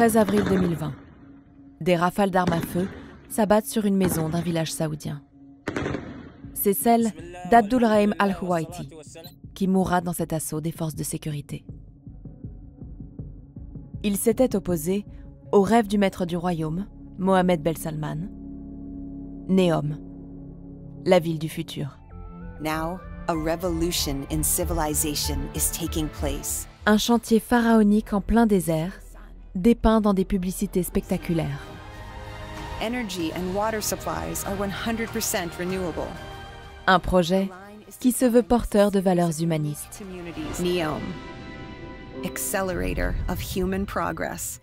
13 avril 2020. Des rafales d'armes à feu s'abattent sur une maison d'un village saoudien. C'est celle d'Abdulrahim Al-Huwaiti, qui mourra dans cet assaut des forces de sécurité. Il s'était opposé au rêve du maître du royaume, Mohammed Ben Salman, Neom, la ville du futur. Now, a revolution in civilization is taking place. Un chantier pharaonique en plein désert, dépeint dans des publicités spectaculaires. Energy and water supplies are 100% renewable. Un projet qui se veut porteur de valeurs humanistes. Neom, accelerator of human progress.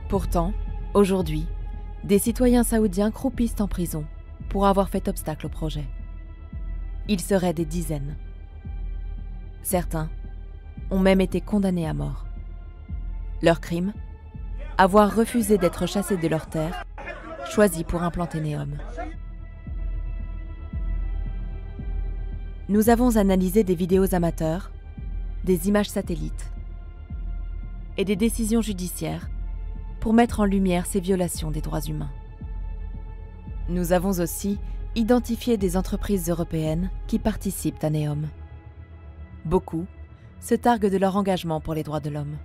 Pourtant, aujourd'hui, des citoyens saoudiens croupissent en prison pour avoir fait obstacle au projet. Ils seraient des dizaines. Certains ont même été condamnés à mort. Leur crime ? Avoir refusé d'être chassés de leur terre, choisis pour implanter Neom. Nous avons analysé des vidéos amateurs, des images satellites et des décisions judiciaires pour mettre en lumière ces violations des droits humains. Nous avons aussi identifié des entreprises européennes qui participent à Neom. Beaucoup se targuent de leur engagement pour les droits de l'homme.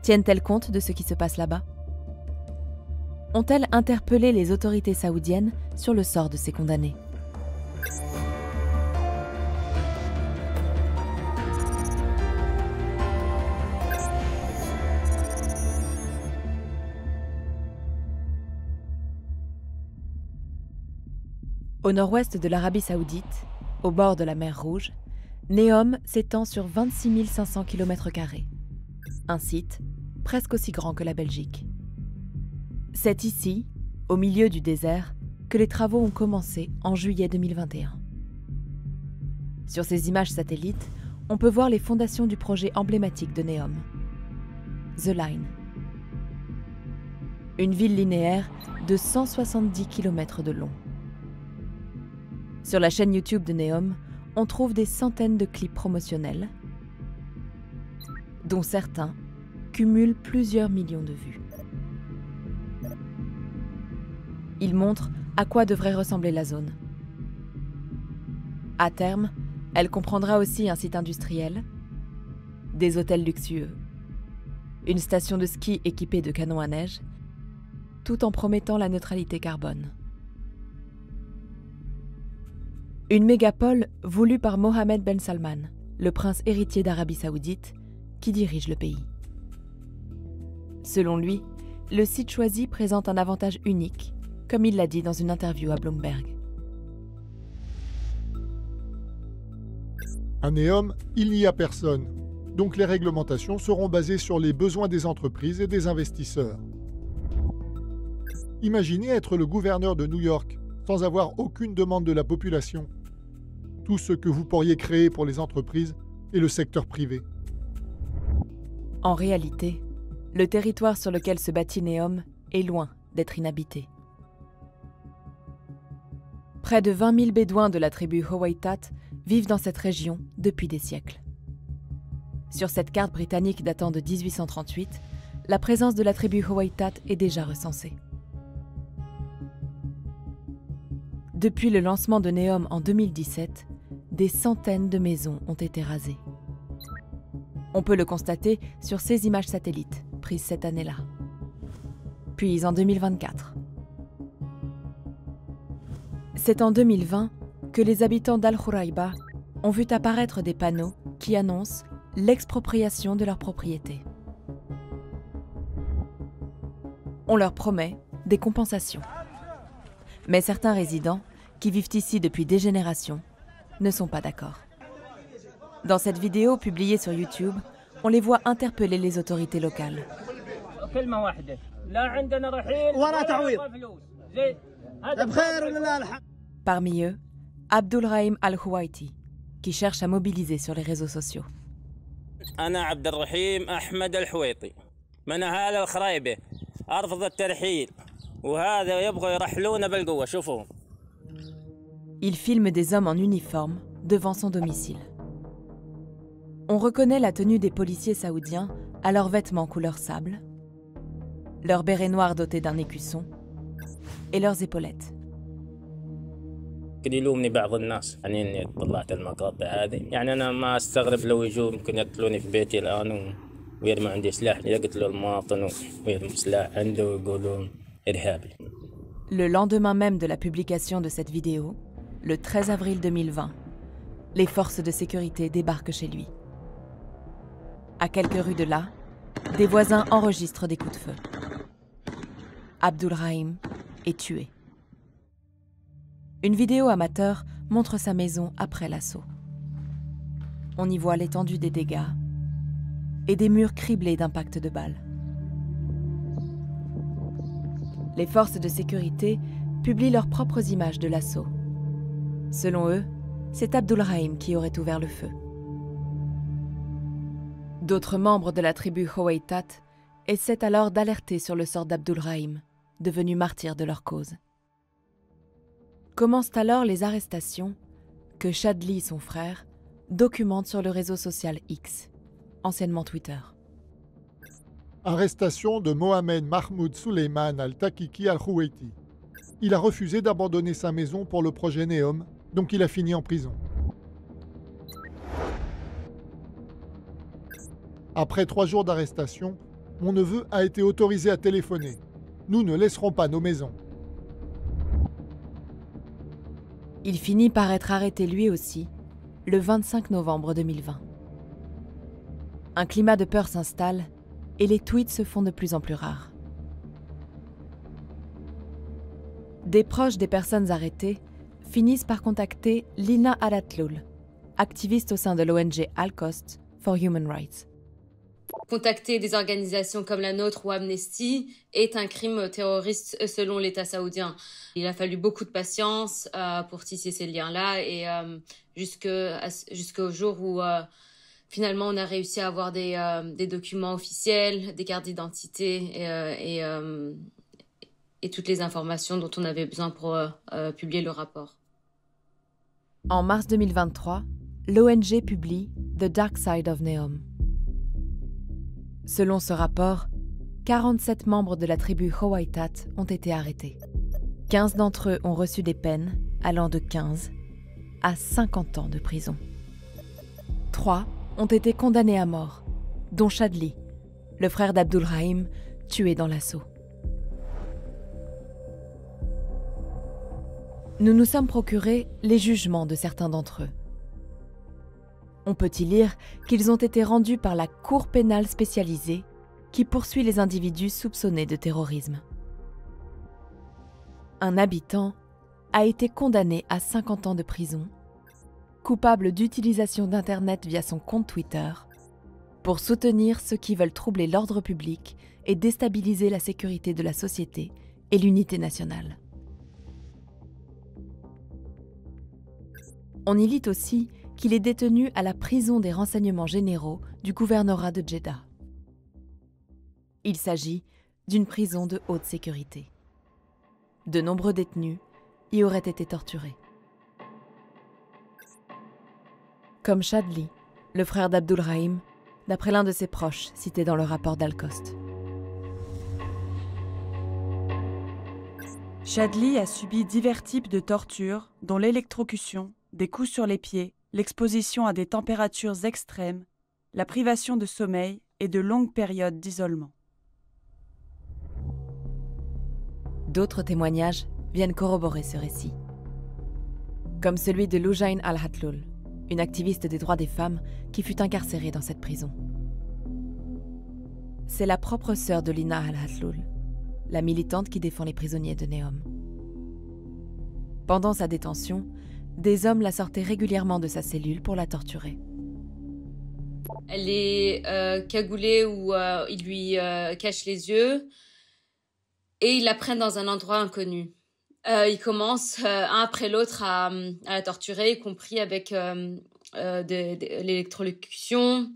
Tiennent-elles compte de ce qui se passe là-bas ? Ont-elles interpellé les autorités saoudiennes sur le sort de ces condamnés ? Au nord-ouest de l'Arabie saoudite, au bord de la mer Rouge, Neom s'étend sur 26 500 km². Un site presque aussi grand que la Belgique. C'est ici, au milieu du désert, que les travaux ont commencé en juillet 2021. Sur ces images satellites, on peut voir les fondations du projet emblématique de Neom, The Line. Une ville linéaire de 170 km de long. Sur la chaîne YouTube de Neom, on trouve des centaines de clips promotionnels, dont certains cumulent plusieurs millions de vues. Ils montrent à quoi devrait ressembler la zone. À terme, elle comprendra aussi un site industriel, des hôtels luxueux, une station de ski équipée de canons à neige, tout en promettant la neutralité carbone. Une mégapole voulue par Mohammed Ben Salman, le prince héritier d'Arabie saoudite, qui dirige le pays. Selon lui, le site choisi présente un avantage unique, comme il l'a dit dans une interview à Bloomberg. À Neom, il n'y a personne, donc les réglementations seront basées sur les besoins des entreprises et des investisseurs. Imaginez être le gouverneur de New York sans avoir aucune demande de la population. Tout ce que vous pourriez créer pour les entreprises et le secteur privé. En réalité, le territoire sur lequel se bâtit Neom est loin d'être inhabité. Près de 20 000 bédouins de la tribu Huwaitat vivent dans cette région depuis des siècles. Sur cette carte britannique datant de 1838, la présence de la tribu Huwaitat est déjà recensée. Depuis le lancement de Neom en 2017, des centaines de maisons ont été rasées. On peut le constater sur ces images satellites prises cette année-là. Puis en 2024. C'est en 2020 que les habitants d'Al-Khuraiba ont vu apparaître des panneaux qui annoncent l'expropriation de leur propriété. On leur promet des compensations. Mais certains résidents, qui vivent ici depuis des générations, ne sont pas d'accord. Dans cette vidéo publiée sur YouTube, on les voit interpeller les autorités locales. Parmi eux, Abdulrahim Al-Huwaiti, qui cherche à mobiliser sur les réseaux sociaux. أنا عبد الرحيم أحمد الحويطي من أهالي الخرايبة أرفض الترحيل وهذا يبغوا يرحلونا بالقوة شوفوا. Il filme des hommes en uniforme devant son domicile. On reconnaît la tenue des policiers saoudiens à leurs vêtements couleur sable, leurs bérets noirs dotés d'un écusson et leurs épaulettes. يمكن يلومني بعض الناس يعني اني طلعت المقاطع هذه يعني انا ما استغرب لو يجوا يمكن يقتلوني في بيتي الان ويرموا عندي سلاح يقتلوا المواطن ويرموا سلاح عنده ويقولون ارهابي. Le lendemain même de la publication de cette vidéo, le 13 avril 2020, les forces de sécurité débarquent chez lui. À quelques rues de là, des voisins enregistrent des coups de feu. Abdulrahim est tué. Une vidéo amateur montre sa maison après l'assaut. On y voit l'étendue des dégâts et des murs criblés d'impacts de balles. Les forces de sécurité publient leurs propres images de l'assaut. Selon eux, c'est Abdulrahim qui aurait ouvert le feu. D'autres membres de la tribu Howeitat essaient alors d'alerter sur le sort d'Abdulrahim, devenu martyr de leur cause. Commencent alors les arrestations que Shadli, son frère, documente sur le réseau social X, anciennement Twitter. Arrestation de Mohamed Mahmoud Suleiman al-Takiki al-Khouweiti. Il a refusé d'abandonner sa maison pour le projet Neom, donc il a fini en prison. Après 3 jours d'arrestation, mon neveu a été autorisé à téléphoner. Nous ne laisserons pas nos maisons. Il finit par être arrêté lui aussi, le 25 novembre 2020. Un climat de peur s'installe et les tweets se font de plus en plus rares. Des proches des personnes arrêtées finissent par contacter Lina Alatloul, activiste au sein de l'ONG Al-Qost for Human Rights. Contacter des organisations comme la nôtre ou Amnesty est un crime terroriste selon l'État saoudien. Il a fallu beaucoup de patience pour tisser ces liens-là et jusqu'au jour où finalement on a réussi à avoir des documents officiels, des cartes d'identité et toutes les informations dont on avait besoin pour publier le rapport. En mars 2023, l'ONG publie The Dark Side of Neom. Selon ce rapport, 47 membres de la tribu Howeitat ont été arrêtés. 15 d'entre eux ont reçu des peines allant de 15 à 50 ans de prison. 3 ont été condamnés à mort, dont Shadli, le frère d'Abdulrahim, tué dans l'assaut. Nous nous sommes procurés les jugements de certains d'entre eux. On peut y lire qu'ils ont été rendus par la Cour pénale spécialisée qui poursuit les individus soupçonnés de terrorisme. Un habitant a été condamné à 50 ans de prison, coupable d'utilisation d'Internet via son compte Twitter, pour soutenir ceux qui veulent troubler l'ordre public et déstabiliser la sécurité de la société et l'unité nationale. On y lit aussi qu'il est détenu à la prison des renseignements généraux du gouvernorat de Jeddah. Il s'agit d'une prison de haute sécurité. De nombreux détenus y auraient été torturés. Comme Shadli, le frère d'Abdulrahim, d'après l'un de ses proches cité dans le rapport d'Al-Qost. Shadli a subi divers types de tortures, dont l'électrocution, des coups sur les pieds, l'exposition à des températures extrêmes, la privation de sommeil et de longues périodes d'isolement. D'autres témoignages viennent corroborer ce récit. Comme celui de Loujain Al-Hatloul, une activiste des droits des femmes qui fut incarcérée dans cette prison. C'est la propre sœur de Lina Al-Hatloul, la militante qui défend les prisonniers de Neom. Pendant sa détention, des hommes la sortaient régulièrement de sa cellule pour la torturer. Elle est cagoulée ou ils lui cachent les yeux et ils la prennent dans un endroit inconnu. Ils commencent un après l'autre à la torturer, y compris avec de l'électrocution.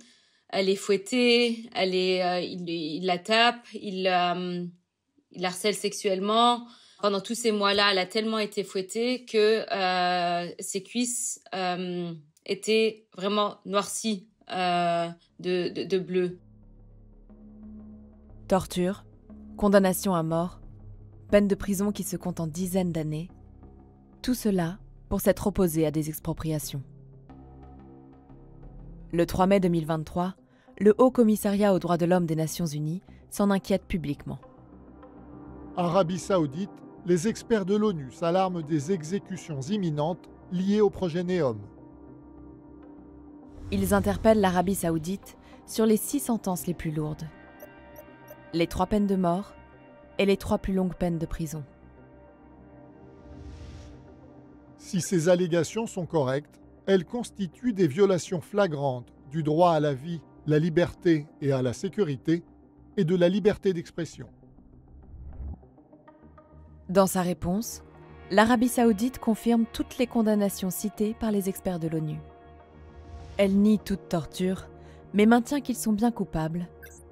Elle est fouettée, il la tape, il la harcèle sexuellement. Pendant tous ces mois-là, elle a tellement été fouettée que ses cuisses étaient vraiment noircies de bleu. Torture, condamnation à mort, peine de prison qui se compte en dizaines d'années, tout cela pour s'être opposé à des expropriations. Le 3 mai 2023, le Haut Commissariat aux droits de l'homme des Nations Unies s'en inquiète publiquement. Arabie Saoudite, les experts de l'ONU s'alarment des exécutions imminentes liées au projet NEOM. Ils interpellent l'Arabie Saoudite sur les 6 sentences les plus lourdes. Les 3 peines de mort et les 3 plus longues peines de prison. Si ces allégations sont correctes, elles constituent des violations flagrantes du droit à la vie, la liberté et à la sécurité, et de la liberté d'expression. Dans sa réponse, l'Arabie Saoudite confirme toutes les condamnations citées par les experts de l'ONU. Elle nie toute torture, mais maintient qu'ils sont bien coupables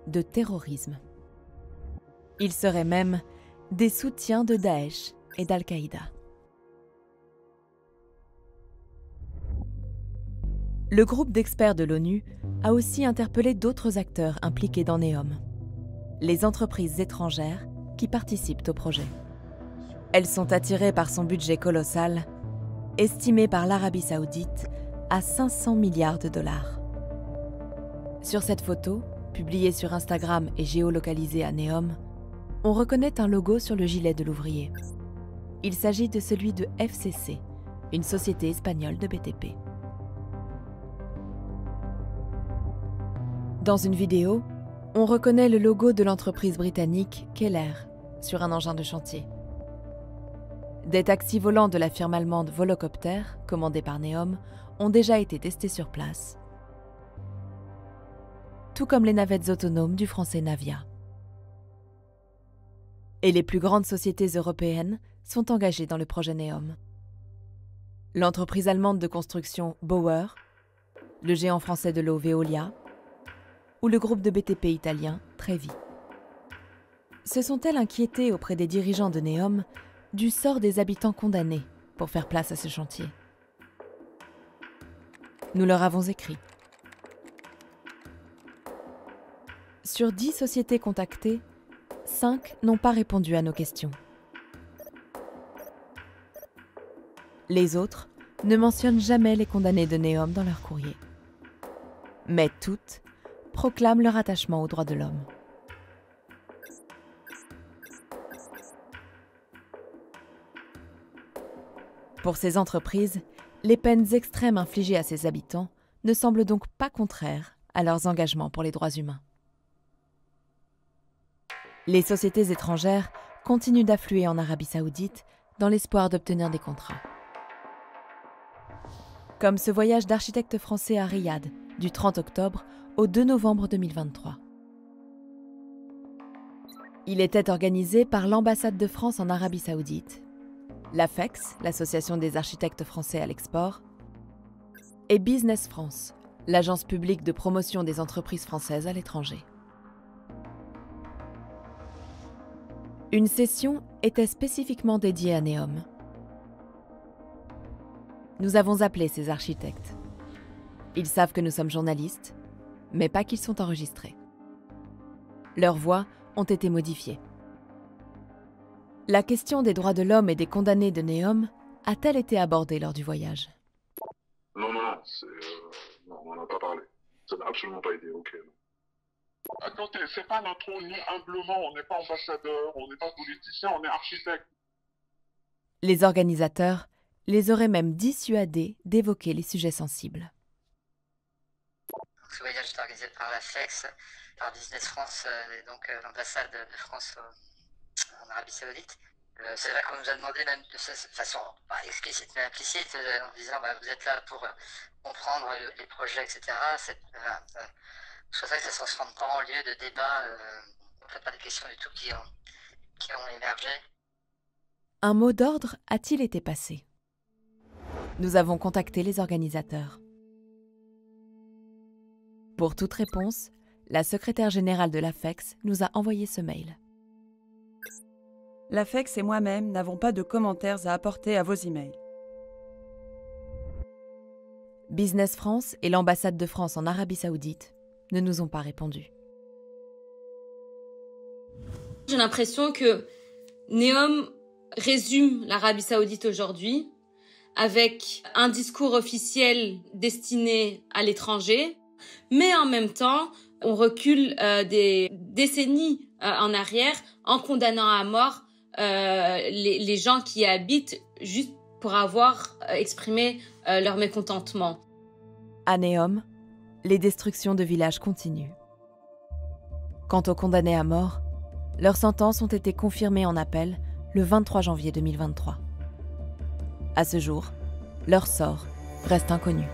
de terrorisme. Ils seraient même des soutiens de Daesh et d'Al-Qaïda. Le groupe d'experts de l'ONU a aussi interpellé d'autres acteurs impliqués dans NEOM, les entreprises étrangères qui participent au projet. Elles sont attirées par son budget colossal, estimé par l'Arabie Saoudite à 500 milliards de dollars. Sur cette photo, publiée sur Instagram et géolocalisée à NEOM, on reconnaît un logo sur le gilet de l'ouvrier. Il s'agit de celui de FCC, une société espagnole de BTP. Dans une vidéo, on reconnaît le logo de l'entreprise britannique Keller sur un engin de chantier. Des taxis volants de la firme allemande Volocopter, commandés par NEOM, ont déjà été testés sur place, tout comme les navettes autonomes du français Navia. Et les plus grandes sociétés européennes sont engagées dans le projet NEOM. L'entreprise allemande de construction Bauer, le géant français de l'eau Veolia, ou le groupe de BTP italien Trevi. Se sont-elles inquiétées auprès des dirigeants de NEOM du sort des habitants condamnés pour faire place à ce chantier? Nous leur avons écrit. Sur 10 sociétés contactées, 5 n'ont pas répondu à nos questions. Les autres ne mentionnent jamais les condamnés de NEOM dans leur courrier. Mais toutes proclament leur attachement aux droits de l'homme. Pour ces entreprises, les peines extrêmes infligées à ces habitants ne semblent donc pas contraires à leurs engagements pour les droits humains. Les sociétés étrangères continuent d'affluer en Arabie Saoudite dans l'espoir d'obtenir des contrats. Comme ce voyage d'architectes français à Riyad du 30 octobre au 2 novembre 2023. Il était organisé par l'ambassade de France en Arabie Saoudite, l'AFEX, l'association des architectes français à l'export, et Business France, l'agence publique de promotion des entreprises françaises à l'étranger. Une session était spécifiquement dédiée à NEOM. Nous avons appelé ces architectes. Ils savent que nous sommes journalistes, mais pas qu'ils sont enregistrés. Leurs voix ont été modifiées. La question des droits de l'homme et des condamnés de NEOM a-t-elle été abordée lors du voyage? Non, non, on n'en a pas parlé. Ça n'a absolument pas été OK. Attendez, c'est pas notre rôle, nous, humblement, on n'est pas ambassadeur, on n'est pas politicien, on est architecte. Les organisateurs les auraient même dissuadés d'évoquer les sujets sensibles. Ce voyage est organisé par la FEX, par Business France, et donc l'ambassade de France en Arabie Saoudite. C'est vrai qu'on nous a demandé même de façon pas explicite mais implicite, en disant vous êtes là pour comprendre les projets, etc. Je souhaiterais que ça ne se transforme pas en lieu de débat, en fait pas des questions du tout qui ont émergé. Un mot d'ordre a-t-il été passé? Nous avons contacté les organisateurs. Pour toute réponse, la secrétaire générale de l'AFEX nous a envoyé ce mail. L'AFEX et moi-même n'avons pas de commentaires à apporter à vos emails. Business France et l'ambassade de France en Arabie Saoudite ne nous ont pas répondu. J'ai l'impression que Neom résume l'Arabie Saoudite aujourd'hui avec un discours officiel destiné à l'étranger, mais en même temps, on recule des décennies en arrière en condamnant à mort les gens qui y habitent juste pour avoir exprimé leur mécontentement. À Neom, les destructions de villages continuent. Quant aux condamnés à mort, leurs sentences ont été confirmées en appel le 23 janvier 2023. À ce jour, leur sort reste inconnu.